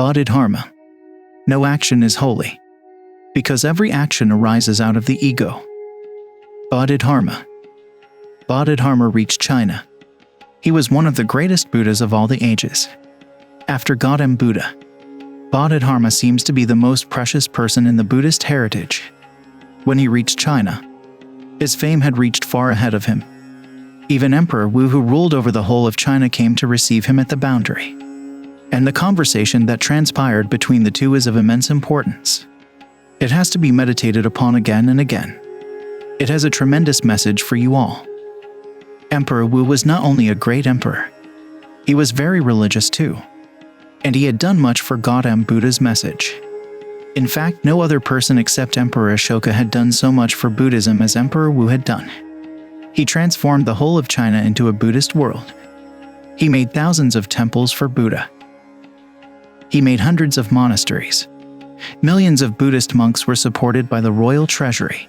Bodhidharma. No action is holy, because every action arises out of the ego. Bodhidharma. Bodhidharma reached China. He was one of the greatest Buddhas of all the ages. After Gautama Buddha, Bodhidharma seems to be the most precious person in the Buddhist heritage. When he reached China, his fame had reached far ahead of him. Even Emperor Wu, who ruled over the whole of China, came to receive him at the boundary. And the conversation that transpired between the two is of immense importance. It has to be meditated upon again and again. It has a tremendous message for you all. Emperor Wu was not only a great emperor, he was very religious too. And he had done much for Gautama Buddha's message. In fact, no other person except Emperor Ashoka had done so much for Buddhism as Emperor Wu had done. He transformed the whole of China into a Buddhist world. He made thousands of temples for Buddha. He made hundreds of monasteries. Millions of Buddhist monks were supported by the royal treasury.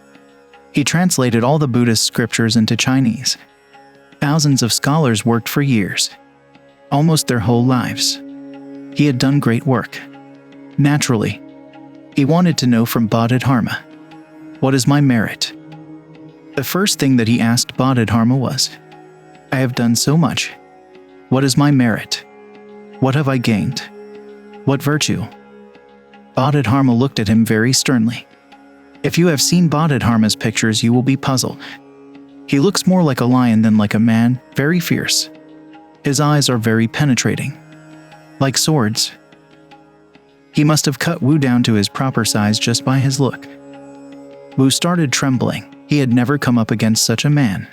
He translated all the Buddhist scriptures into Chinese. Thousands of scholars worked for years, almost their whole lives. He had done great work. Naturally, he wanted to know from Bodhidharma, "What is my merit?" The first thing that he asked Bodhidharma was, "I have done so much. What is my merit? What have I gained? What virtue?" Bodhidharma looked at him very sternly. If you have seen Bodhidharma's pictures, you will be puzzled. He looks more like a lion than like a man, very fierce. His eyes are very penetrating, like swords. He must have cut Wu down to his proper size just by his look. Wu started trembling. He had never come up against such a man.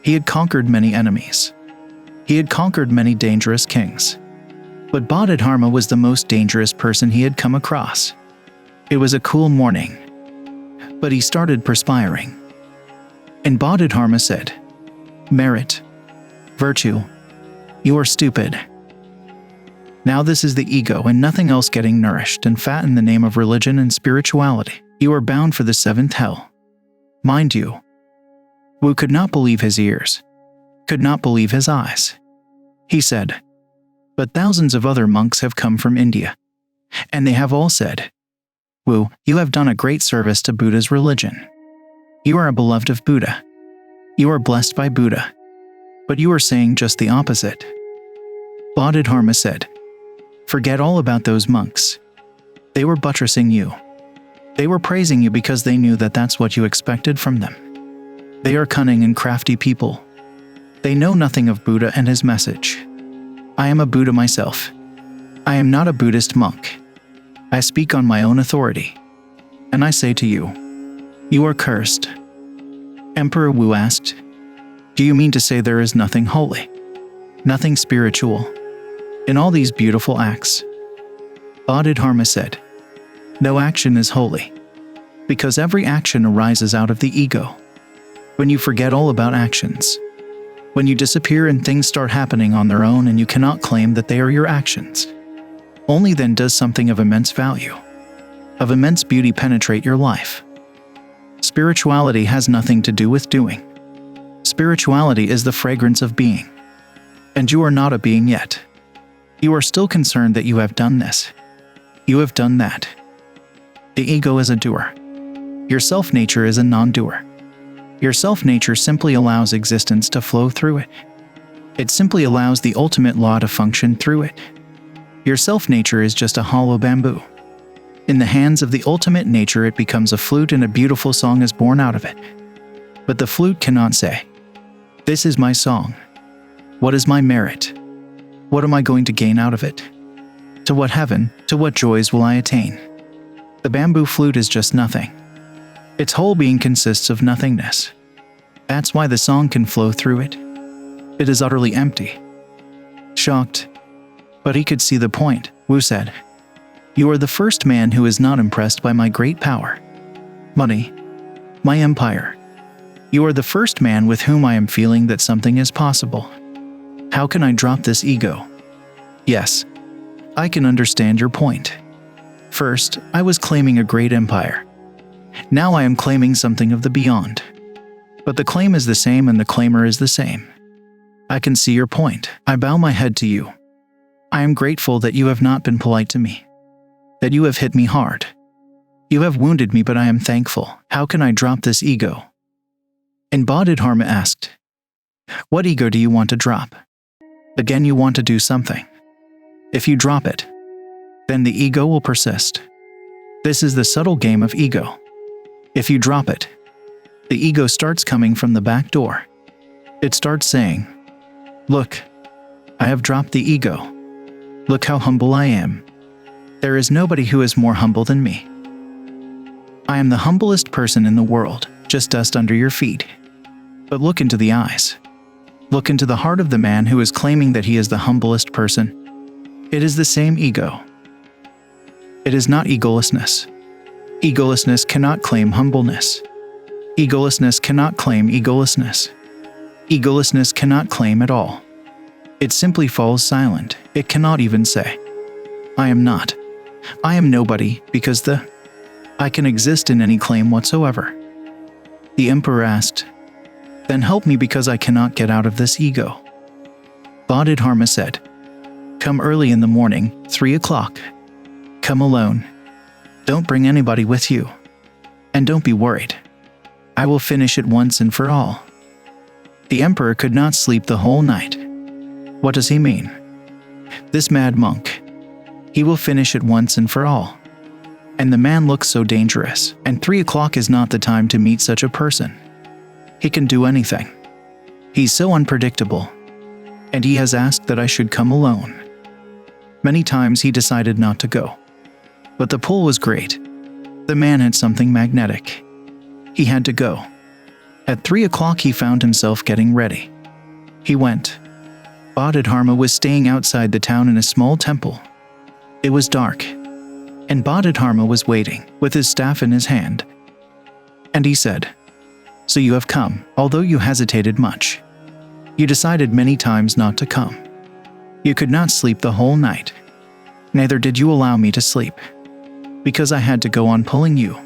He had conquered many enemies. He had conquered many dangerous kings. But Bodhidharma was the most dangerous person he had come across. It was a cool morning, but he started perspiring. And Bodhidharma said, "Merit, virtue, you are stupid. Now this is the ego and nothing else getting nourished and fat in the name of religion and spirituality. You are bound for the seventh hell. Mind you." Wu could not believe his ears, could not believe his eyes. He said, "But thousands of other monks have come from India, and they have all said, 'Wu, you have done a great service to Buddha's religion. You are a beloved of Buddha. You are blessed by Buddha. But you are saying just the opposite.'" Bodhidharma said, "Forget all about those monks. They were buttressing you. They were praising you because they knew that that's what you expected from them. They are cunning and crafty people. They know nothing of Buddha and his message. I am a Buddha myself. I am not a Buddhist monk. I speak on my own authority. And I say to you, you are cursed." Emperor Wu asked, "Do you mean to say there is nothing holy, nothing spiritual in all these beautiful acts?" Bodhidharma said, "No action is holy, because every action arises out of the ego. When you forget all about actions, when you disappear and things start happening on their own and you cannot claim that they are your actions, only then does something of immense value, of immense beauty penetrate your life. Spirituality has nothing to do with doing. Spirituality is the fragrance of being. And you are not a being yet. You are still concerned that you have done this. You have done that. The ego is a doer. Your self-nature is a non-doer. Your self-nature simply allows existence to flow through it. It simply allows the ultimate law to function through it. Your self-nature is just a hollow bamboo. In the hands of the ultimate nature, it becomes a flute and a beautiful song is born out of it. But the flute cannot say, "This is my song. What is my merit? What am I going to gain out of it? To what heaven, to what joys will I attain?" The bamboo flute is just nothing. Its whole being consists of nothingness. That's why the song can flow through it. It is utterly empty. Shocked, but he could see the point, Wu said, "You are the first man who is not impressed by my great power, money, my empire. You are the first man with whom I am feeling that something is possible. How can I drop this ego? Yes, I can understand your point. First, I was claiming a great empire. Now I am claiming something of the beyond. But the claim is the same and the claimer is the same. I can see your point. I bow my head to you. I am grateful that you have not been polite to me, that you have hit me hard. You have wounded me, but I am thankful. How can I drop this ego?" And Bodhidharma asked, "What ego do you want to drop?" Again, you want to do something. If you drop it, then the ego will persist. This is the subtle game of ego. If you drop it, the ego starts coming from the back door. It starts saying, "Look, I have dropped the ego. Look how humble I am. There is nobody who is more humble than me. I am the humblest person in the world, just dust under your feet." But look into the eyes. Look into the heart of the man who is claiming that he is the humblest person. It is the same ego. It is not egolessness. Egolessness cannot claim humbleness. Egolessness cannot claim egolessness. Egolessness cannot claim at all. It simply falls silent. It cannot even say, "I am not. I am nobody," because I can exist in any claim whatsoever. The emperor asked, "Then help me, because I cannot get out of this ego." Bodhidharma said, "Come early in the morning, 3 o'clock. Come alone. Don't bring anybody with you. And don't be worried. I will finish it once and for all." The emperor could not sleep the whole night. What does he mean? This mad monk. He will finish it once and for all. And the man looks so dangerous, and 3 o'clock is not the time to meet such a person. He can do anything. He's so unpredictable. And he has asked that I should come alone. Many times he decided not to go. But the pull was great. The man had something magnetic. He had to go. At 3 o'clock he found himself getting ready. He went. Bodhidharma was staying outside the town in a small temple. It was dark. And Bodhidharma was waiting, with his staff in his hand. And he said, "So you have come, although you hesitated much. You decided many times not to come. You could not sleep the whole night. Neither did you allow me to sleep, because I had to go on pulling you.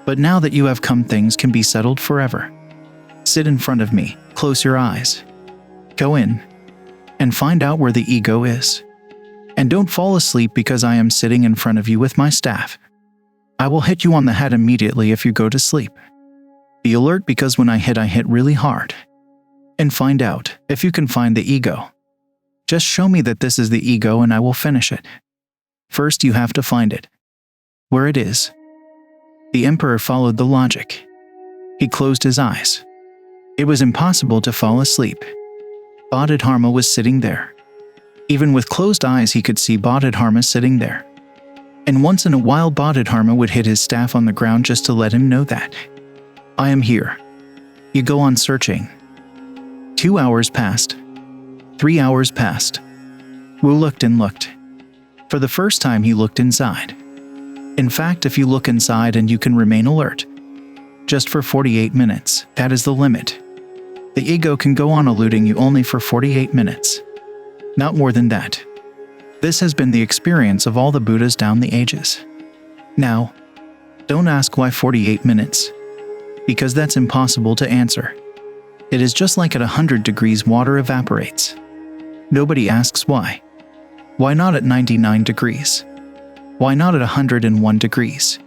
But now that you have come, things can be settled forever. Sit in front of me, close your eyes. Go in, and find out where the ego is. And don't fall asleep, because I am sitting in front of you with my staff. I will hit you on the head immediately if you go to sleep. Be alert, because when I hit really hard. And find out if you can find the ego. Just show me that this is the ego and I will finish it. First you have to find it. Where it is." The emperor followed the logic. He closed his eyes. It was impossible to fall asleep. Bodhidharma was sitting there. Even with closed eyes he could see Bodhidharma sitting there. And once in a while Bodhidharma would hit his staff on the ground just to let him know that, "I am here." You go on searching. 2 hours passed. 3 hours passed. Wu looked and looked. For the first time he looked inside. In fact, if you look inside and you can remain alert, just for 48 minutes, that is the limit. The ego can go on eluding you only for 48 minutes. Not more than that. This has been the experience of all the Buddhas down the ages. Now, don't ask why 48 minutes, because that's impossible to answer. It is just like at 100 degrees water evaporates. Nobody asks why. Why not at 99 degrees? Why not at 101 degrees?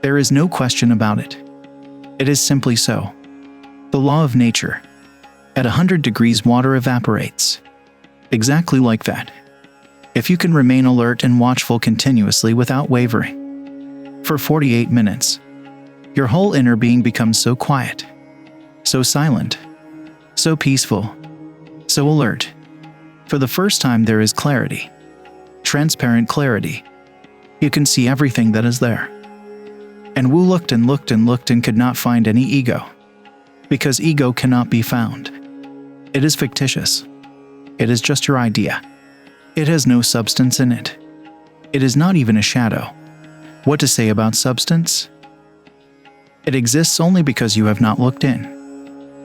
There is no question about it. It is simply so. The law of nature. At 100 degrees water evaporates. Exactly like that. If you can remain alert and watchful continuously without wavering, for 48 minutes, your whole inner being becomes so quiet, so silent, so peaceful, so alert. For the first time there is clarity. Transparent clarity. You can see everything that is there. And Wu looked and looked and looked and could not find any ego. Because ego cannot be found. It is fictitious. It is just your idea. It has no substance in it. It is not even a shadow. What to say about substance? It exists only because you have not looked in.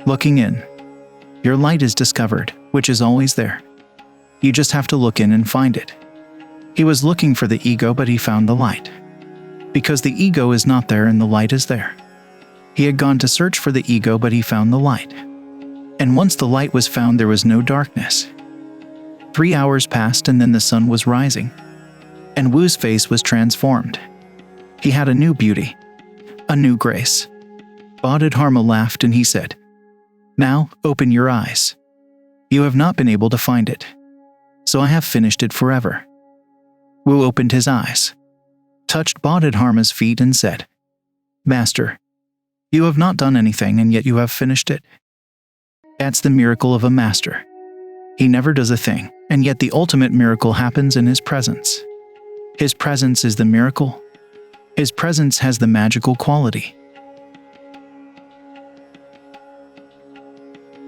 Looking in, your light is discovered, which is always there. You just have to look in and find it. He was looking for the ego, but he found the light. Because the ego is not there and the light is there. He had gone to search for the ego, but he found the light. And once the light was found, there was no darkness. 3 hours passed and then the sun was rising, and Wu's face was transformed. He had a new beauty, a new grace. Bodhidharma laughed and he said, "Now, open your eyes. You have not been able to find it, so I have finished it forever." Wu opened his eyes, touched Bodhidharma's feet and said, "Master, you have not done anything and yet you have finished it." That's the miracle of a master. He never does a thing, and yet the ultimate miracle happens in his presence. His presence is the miracle. His presence has the magical quality.